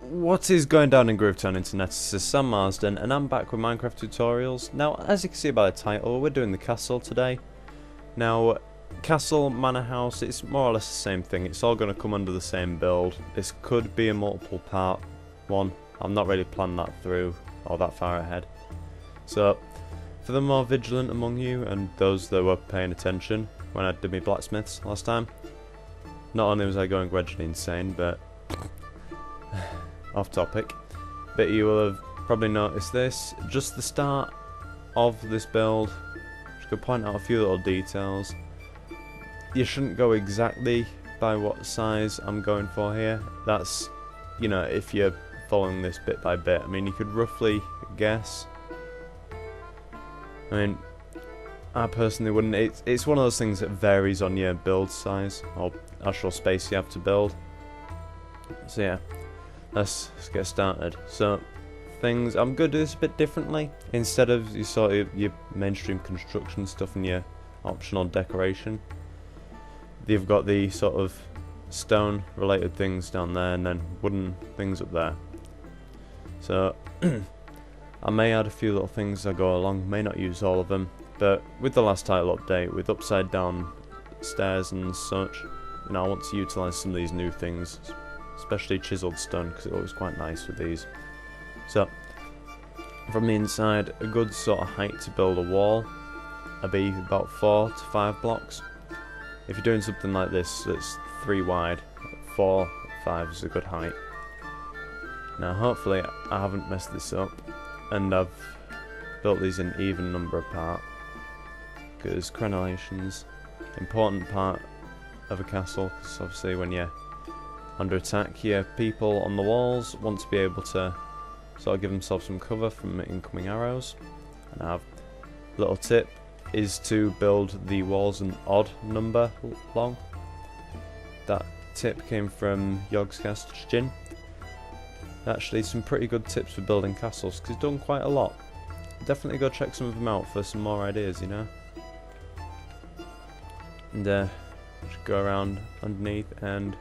What is going down in Groovetown Internet? This is Sam Marsden and I'm back with Minecraft tutorials. Now, as you can see by the title, we're doing the castle today. Now, castle, manor house, it's more or less the same thing. It's all going to come under the same build. This could be a multiple part one. I'm not really planned that through or that far ahead. So, for the more vigilant among you and those that were paying attention when I did my blacksmiths last time, not only was I going gradually insane, but off topic, but you will have probably noticed this. Just the start of this build, just could point out a few little details. You shouldn't go exactly by what size I'm going for here. That's, you know, if you're following this bit by bit. I mean, you could roughly guess. I mean, I personally wouldn't. It's one of those things that varies on your build size or actual space you have to build. So yeah. Let's get started. So, things, I'm going to do this a bit differently. Instead of your mainstream construction stuff and your optional decoration, you've got the sort of stone related things down there and then wooden things up there. So, I may add a few little things as I go along, may not use all of them, but with the last title update, with upside down stairs and such, you know, I want to utilise some of these new things. Especially chiseled stone, because it looks quite nice with these. So, from the inside, a good sort of height to build a wall would be about 4 to 5 blocks. If you're doing something like this that's 3 wide, 4 or 5 is a good height. Now hopefully I haven't messed this up and I've built these in even number apart, because crenellation's important part of a castle, because obviously when you're under attack, your people on the walls want to be able to sort of give themselves some cover from incoming arrows. And I have a little tip is to build the walls an odd number long. That tip came from Yogscast. Actually, some pretty good tips for building castles, because he's done quite a lot. Definitely go check some of them out for some more ideas, you know. And just go around underneath and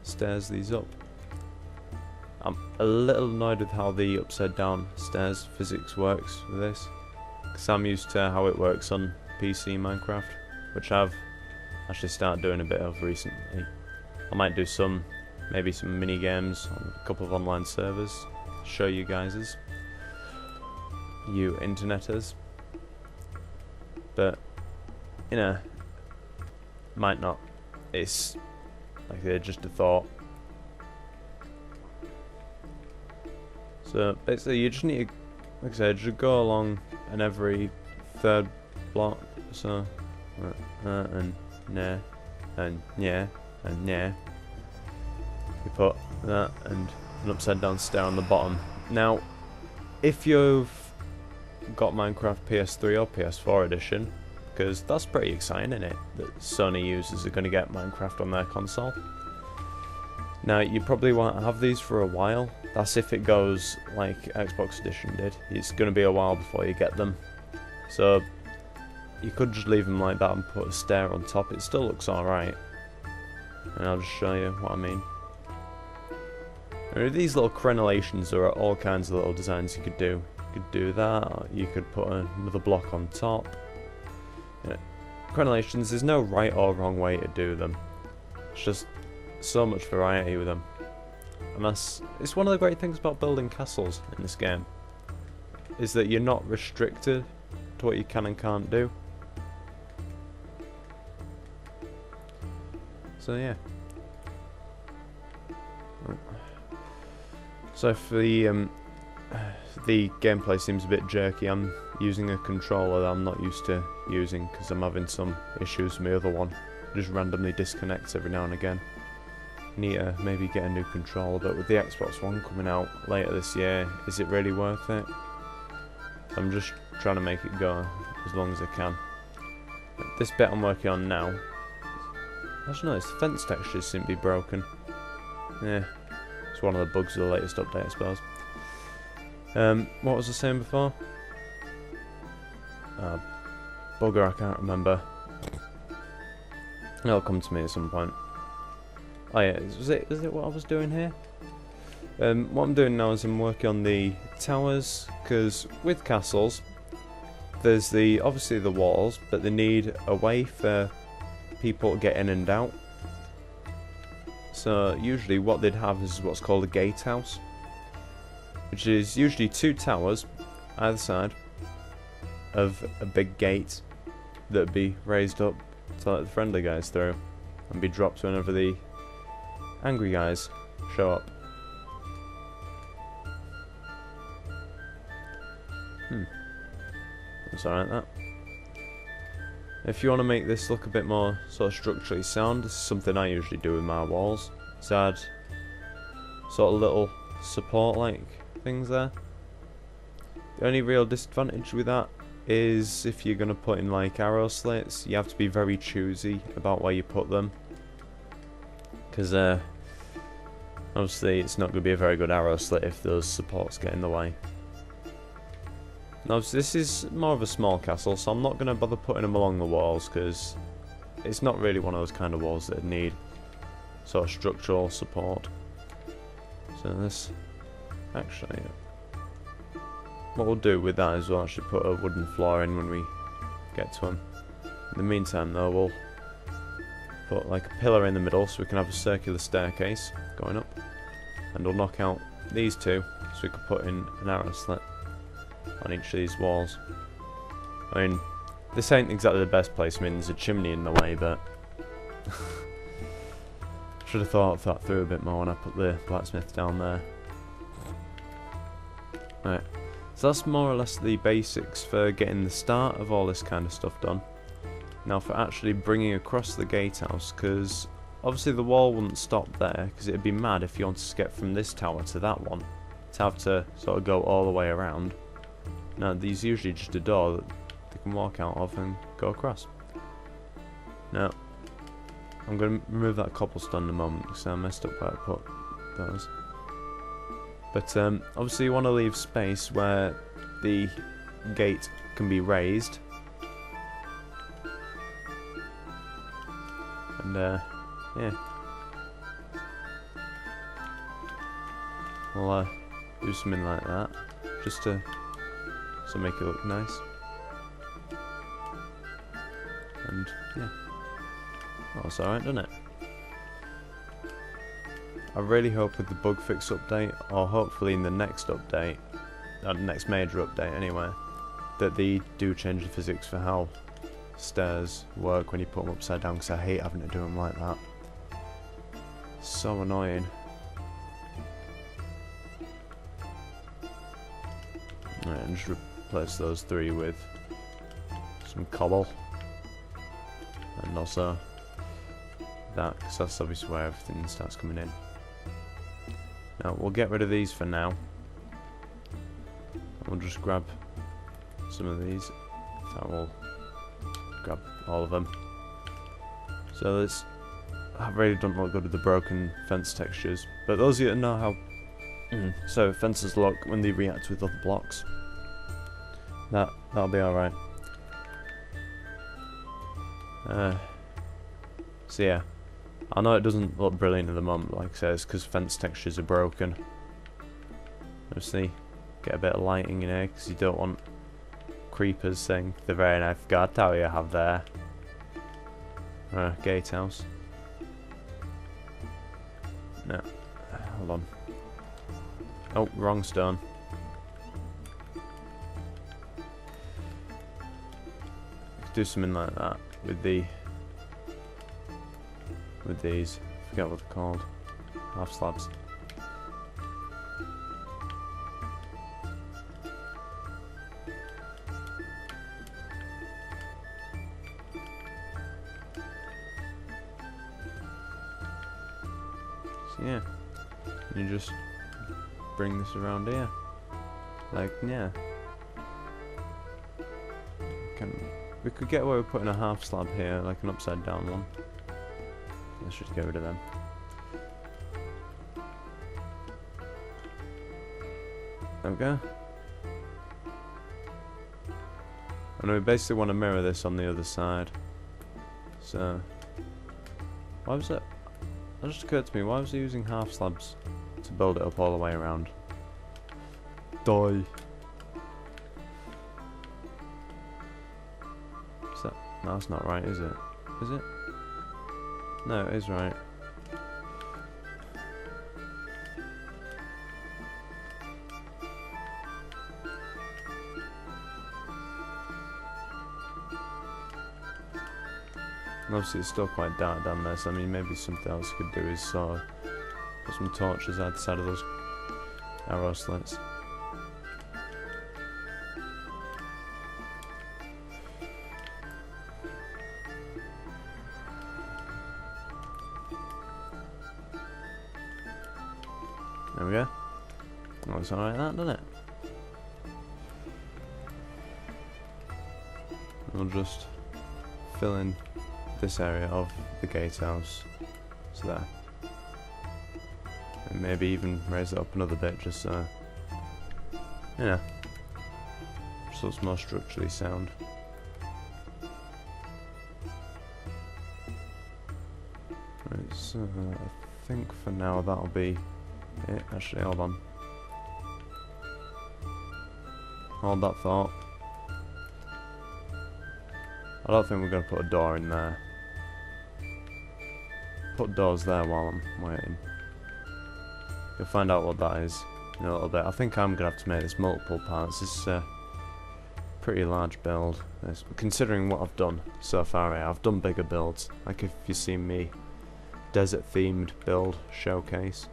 stairs these up. I'm a little annoyed with how the upside down stairs physics works with this, because I'm used to how it works on PC Minecraft, which I've actually started doing a bit of recently. I might do maybe some mini games on a couple of online servers, show you guys, you interneters, but you know, might not. It's like just a thought. So basically you just need to, like I said, just go along and every third block, so and nah and yeah and yeah, you put that and an upside down stair on the bottom. Now if you've got Minecraft PS3 or PS4 edition, because that's pretty exciting, isn't it, that Sony users are going to get Minecraft on their console. Now, you probably won't have these for a while. That's if it goes like Xbox Edition did. It's going to be a while before you get them. So, you could just leave them like that and put a stair on top. It still looks alright. And I'll just show you what I mean. These little crenellations, there are all kinds of little designs you could do. You could do that, or you could put another block on top. Crenellations, there's no right or wrong way to do them. It's just so much variety with them. And it's one of the great things about building castles in this game, is that you're not restricted to what you can and can't do. So yeah. So if the gameplay seems a bit jerky, I'm using a controller that I'm not used to using because I'm having some issues with my other one. It just randomly disconnects every now and again. Need to maybe get a new controller, but with the Xbox One coming out later this year, is it really worth it? I'm just trying to make it go as long as I can. This bit I'm working on now, actually no, the fence textures seem to be broken. Yeah, it's one of the bugs of the latest update, I suppose. What was I saying before? Bugger, I can't remember. It'll come to me at some point. Oh yeah, was it what I was doing here? What I'm doing now is I'm working on the towers, because with castles there's obviously the walls, but they need a way for people to get in and out. So usually what they'd have is what's called a gatehouse, which is usually 2 towers either side of a big gate that would be raised up to let the friendly guys through and be dropped whenever the angry guys show up. That's alright, that. If you want to make this look a bit more sort of structurally sound, this is something I usually do with my walls. So add sort of little support like things there. The only real disadvantage with that is if you're going to put in like arrow slits, you have to be very choosy about where you put them, because obviously it's not going to be a very good arrow slit if those supports get in the way. Now this is more of a small castle, so I'm not going to bother putting them along the walls, because it's not really one of those kind of walls that need sort of structural support. So this, actually, what we'll do with that is we'll actually put a wooden floor in when we get to them. In the meantime though, we'll put like a pillar in the middle so we can have a circular staircase going up, and we'll knock out these 2 so we can put in an arrow slit on each of these walls. I mean, this ain't exactly the best place. I mean, there's a chimney in the way, but should have thought of that through a bit more when I put the blacksmith down there. Right, so that's more or less the basics for getting the start of all this kind of stuff done. Now for actually bringing across the gatehouse, because obviously the wall wouldn't stop there, because it'd be mad if you wanted to get from this tower to that one, to have to sort of go all the way around. Now there's usually just a door that they can walk out of and go across. Now I'm going to remove that cobblestone in a moment because I messed up where I put those. But obviously you want to leave space where the gate can be raised. And yeah, we'll do something like that just to make it look nice. And yeah, that's alright, doesn't it? I really hope with the bug fix update, or hopefully in the next update, next major update anyway, that they do change the physics for how stairs work when you put them upside down, because I hate having to do them like that. So annoying. Right, and just replace those 3 with some cobble, and also that, because that's obviously where everything starts coming in. Now we'll get rid of these for now. We'll just grab some of these. I will grab all of them. So this, I really don't look good with the broken fence textures, but those of you that know how so fences look when they react with other blocks, that'll be alright. So yeah, I know it doesn't look brilliant at the moment, like I said, it's because fence textures are broken. Obviously, get a bit of lighting in here because you don't want creepers saying the very nice guard tower you have there. Gatehouse. No, hold on. Oh, wrong stone. Could do something like that with these. I forget what they're called. Half slabs. So yeah, you just bring this around here, like yeah. We could get away with putting a half slab here, like an upside down one. Let's just get rid of them. There we go. And we basically want to mirror this on the other side. So, why was it? That just occurred to me. Why was he using half slabs to build it up all the way around. Die. Is that? No, that's not right, is it? Is it? No, it is right. And obviously it's still quite dark down there, so I mean maybe something else I could do is sort of put some torches either side of those arrow slits. There we go. That looks alright, that, doesn't it? We'll just fill in this area of the gatehouse, so there, and maybe even raise it up another bit, just so, you know, so it's more structurally sound. Right, so I think for now that'll be it. Actually, hold on, hold that thought. I don't think we're going to put a door in there. Put doors there while I'm waiting. You'll find out what that is in a little bit. I think I'm going to have to make this multiple parts. This is a pretty large build. Considering what I've done so far, I've done bigger builds. Like if you've seen me desert themed build showcase.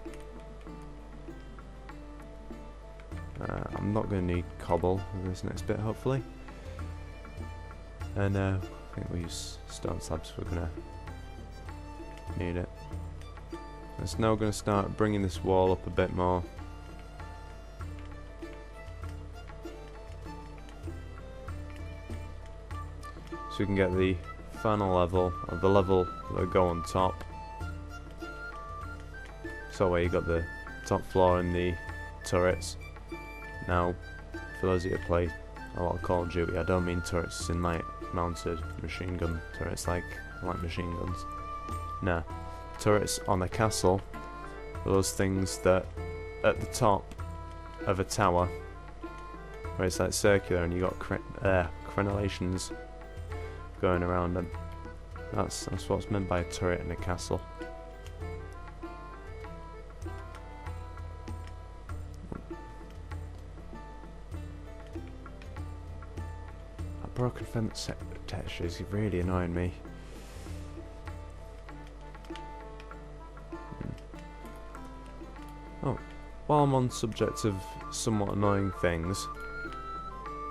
I'm not going to need cobble for this next bit, hopefully. And I think we use stone slabs if we're going to need it. It's now going to start bringing this wall up a bit more. So we can get the final level, or the level that will go on top. So where you got the top floor and the turrets. Now, for those of you who play a lot of Call of Duty, I don't mean turrets in like mounted machine gun turrets like machine guns. Nah, turrets on a castle are those things that at the top of a tower where it's like circular and you got crenellations going around them. That's what's meant by a turret in a castle. Broken fence texture is really annoying me. Oh, while I'm on subject of somewhat annoying things,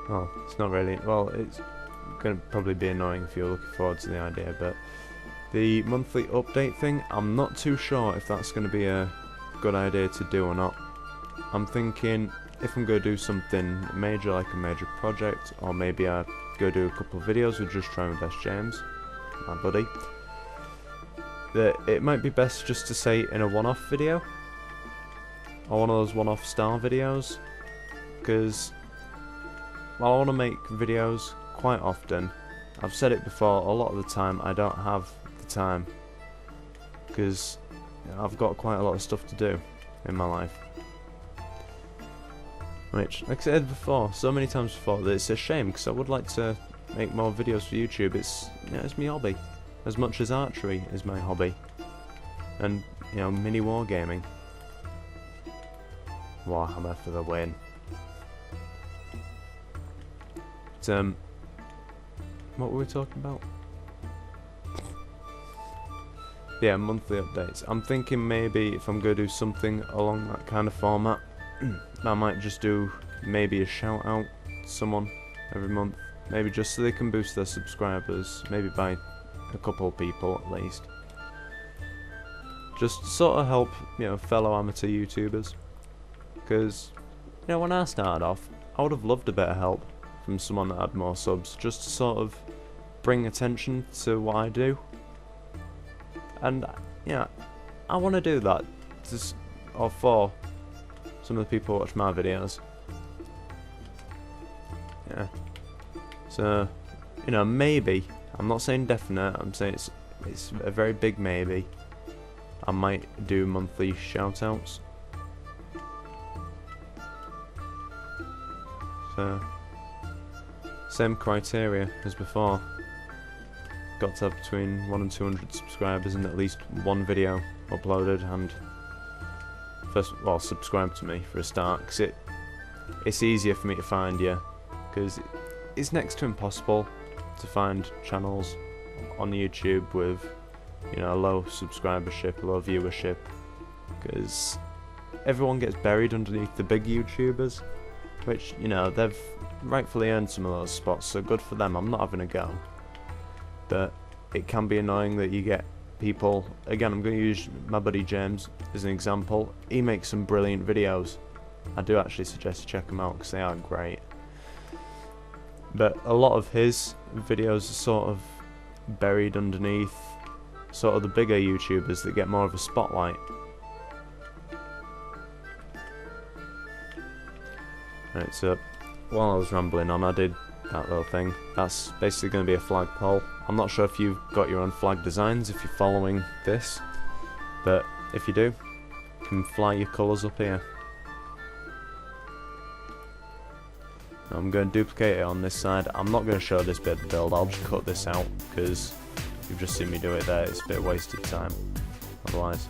well, it's not really, well, it's going to probably be annoying if you're looking forward to the idea, but the monthly update thing, I'm not too sure if that's going to be a good idea to do or not. I'm thinking if I'm going to do something major, like a major project, or maybe I go do a couple of videos with just Try My Best James, my buddy, that it might be best just to say in a one-off video, or one of those one-off style videos, because while I want to make videos quite often, I've said it before, a lot of the time I don't have the time, because I've got quite a lot of stuff to do in my life. Which, like I said before, so many times before, that it's a shame, because I would like to make more videos for YouTube. It's, you know, it's my hobby, as much as archery is my hobby, and, you know, mini wargaming. Warhammer for the win. But, what were we talking about? Yeah, monthly updates. I'm thinking maybe if I'm going to do something along that kind of format, I might just do maybe a shout out to someone every month, maybe just so they can boost their subscribers, maybe by a couple of people at least. Just sort of help, you know, fellow amateur YouTubers, because, you know, when I started off, I would have loved a bit of help from someone that had more subs, just to sort of bring attention to what I do. And, yeah, I want to do that, just, or for some of the people who watch my videos. Yeah. So, you know, maybe, I'm not saying definite, I'm saying it's a very big maybe, I might do monthly shoutouts same criteria as before. Got to have between 1 and 200 subscribers and at least one video uploaded, and subscribe to me for a start, because it's easier for me to find you, because it's next to impossible to find channels on YouTube with, you know, low subscribership, low viewership, because everyone gets buried underneath the big YouTubers, which, you know, they've rightfully earned some of those spots, so good for them. I'm not having a go, but it can be annoying that you get people. Again, I'm going to use my buddy James as an example. He makes some brilliant videos. I do actually suggest you check them out because they are great. But a lot of his videos are sort of buried underneath sort of the bigger YouTubers that get more of a spotlight. Right, so while I was rambling on, I did that little thing. That's basically going to be a flagpole. I'm not sure if you've got your own flag designs if you're following this, but if you do, you can fly your colours up here. I'm going to duplicate it on this side. I'm not going to show this bit of the build, I'll just cut this out because you've just seen me do it there. It's a bit wasted time otherwise.